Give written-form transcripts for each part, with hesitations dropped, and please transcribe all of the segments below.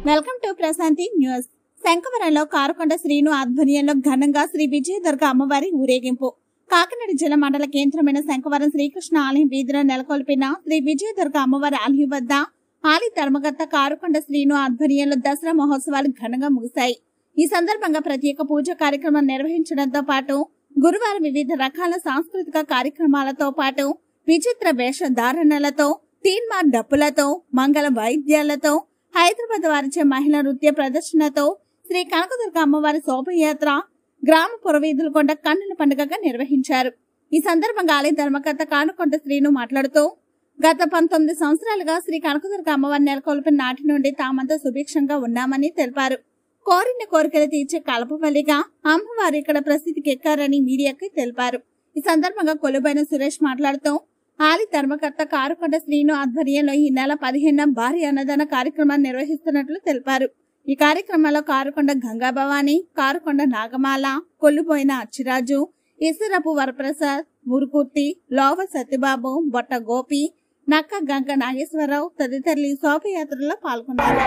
Welcome to Prashanti news. శంకవరంలో కారుకొండ శ్రీను ఆధ్వర్యంలో ఘనంగా శ్రీ విజయదుర్గ అమ్మవారి ఊరేగింపు. కాకినాడ జిల్లా మండల కేంద్రమైన శంకవరం శ్రీకృష్ణ ఆలయం వీధిలో నెలకొల్పిన శ్రీ విజయదుర్గ అమ్మవారి ఆలయం వద్ద ఆలయ ధర్మకర్త కారుకొండ శ్రీను ఆధ్వర్యంలో దసరా మహోత్సవాలు ఘనంగా ముగిశాయి. ఈ సందర్భంగా ప్రత్యేక పూజ కార్యక్రమం నిర్వహించడంతో పాటు గురువారం వివిధ రకాల సాంస్కృతిక కార్యక్రమాలతో పాటు విచిత్ర వేషధారణలతో, తీన్మార్ డప్పులతో, మంగళ వాయిద్యాలతో, హైదరాబాద్ వారిచే మహిళా నృత్య ప్రదర్శనతో శ్రీ కనకదుర్గ అమ్మవారి శోభయాత్ర గ్రామ పురవీధుల కొండ కన్నుల పండుగగా నిర్వహించారు. ఈ సందర్భంగా ఆలయ ధర్మకర్త కారుకొండ శ్రీను మాట్లాడుతూ, గత 19 సంవత్సరాలుగా శ్రీ కనకదుర్గ అమ్మవారి నెలకొల్పిన నాటి నుండి తామంతా సుభిక్షంగా ఉన్నామని తెలిపారు. కోరిన కోరికలు తీర్చే కలపవల్లిగా అమ్మవారు ఇక్కడ ప్రసిద్ధికి ఎక్కారని మీడియాకి తెలిపారు. ఈ సందర్భంగా కొలుబైన సురేష్ మాట్లాడుతూ, ఆలయ ధర్మకర్త కారుకొండ శ్రీను ఆధ్వర్యంలో ఈ నెల 15న భారీ అన్నదాన కార్యక్రమాన్ని నిర్వహిస్తున్నట్లు తెలిపారు. ఈ కార్యక్రమంలో కారుకొండ గంగాభవాని, కారుకొండ నాగమాల, కొల్లుపోయిన అచ్చిరాజు, ఇసురపు వరప్రసాద్, మురుకుర్తి, లోవ సత్యబాబు, బొట్ట గోపి, నక్క గంగ నాగేశ్వరరావు తదితరులు ఈ శోభయాత్రలో పాల్గొన్నారు.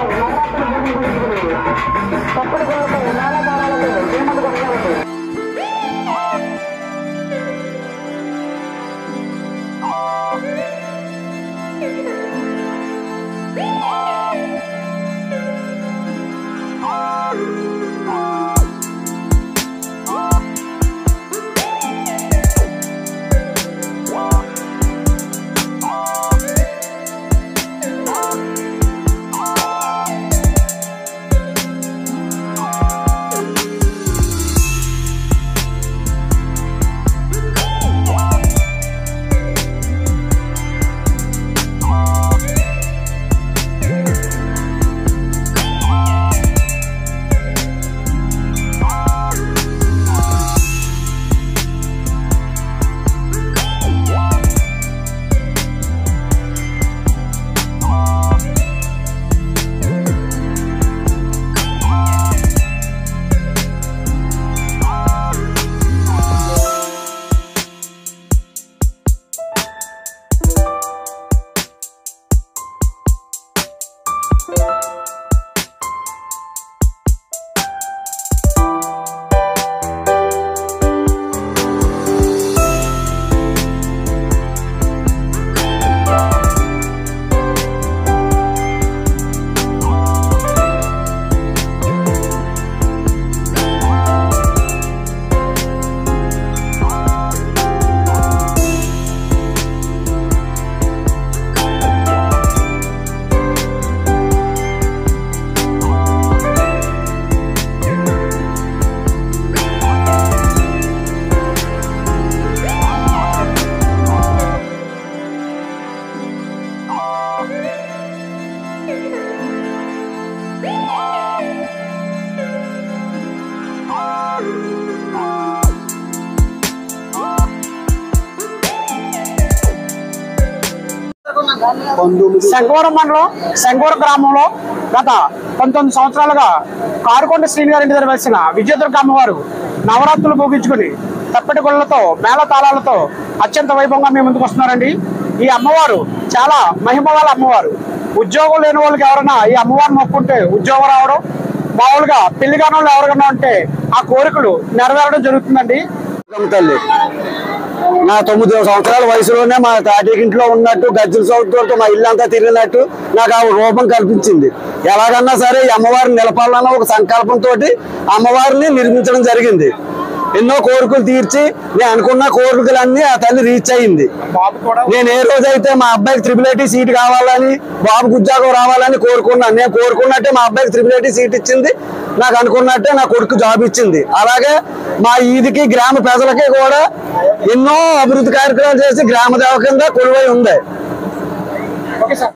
శంకవరం మండలం శంకవరం గ్రామంలో గత 19 సంవత్సరాలుగా కారుకొండ శ్రీను గారి ఇంటి దగ్గర వచ్చిన విజయదుర్గ అమ్మవారు నవరాత్రులు ముగించుకుని తప్పటి గుళ్ళతో మేళతాళాలతో అత్యంత వైభవంగా మేము ముందుకు వస్తున్నారండి. ఈ అమ్మవారు చాలా మహిమ వాళ్ళ అమ్మవారు. ఉద్యోగం లేని వాళ్ళకి ఎవరైనా ఈ అమ్మవారిని మొక్కుంటే ఉద్యోగం రావడం, మామూలుగా పెళ్లిగానే వాళ్ళు ఎవరికైనా ఉంటే ఆ కోరికలు నెరవేరడం జరుగుతుందండి. తల్లి నా 9 సంవత్సరాల వయసులోనే మా తాటికింట్లో ఉన్నట్టు గజ్జల సౌతులతో మా ఇల్లు అంతా తిరిగినట్టు నాకు ఆ రూపం కల్పించింది. ఎలాగన్నా సరే ఈ అమ్మవారిని నిలపాలన్న ఒక సంకల్పంతో అమ్మవారిని నిర్మించడం జరిగింది. ఎన్నో కోరికలు తీర్చి నేను అనుకున్న కోరికలన్నీ ఆ తల్లి రీచ్ అయింది. నేను ఏ రోజైతే మా అబ్బాయికి IIIT సీట్ కావాలని, బాబుకు ఉద్యోగం రావాలని కోరుకున్నాను. నేను కోరుకున్నట్టే మా అబ్బాయికి IIIT సీట్ ఇచ్చింది. నాకు అనుకున్నట్టే నా కొడుకు జాబ్ ఇచ్చింది. అలాగే మా ఈదికి గ్రామ ప్రజలకి కూడా ఎన్నో అభివృద్ధి కార్యక్రమాలు చేసి గ్రామ దేవ కింద కొలువై ఉంది.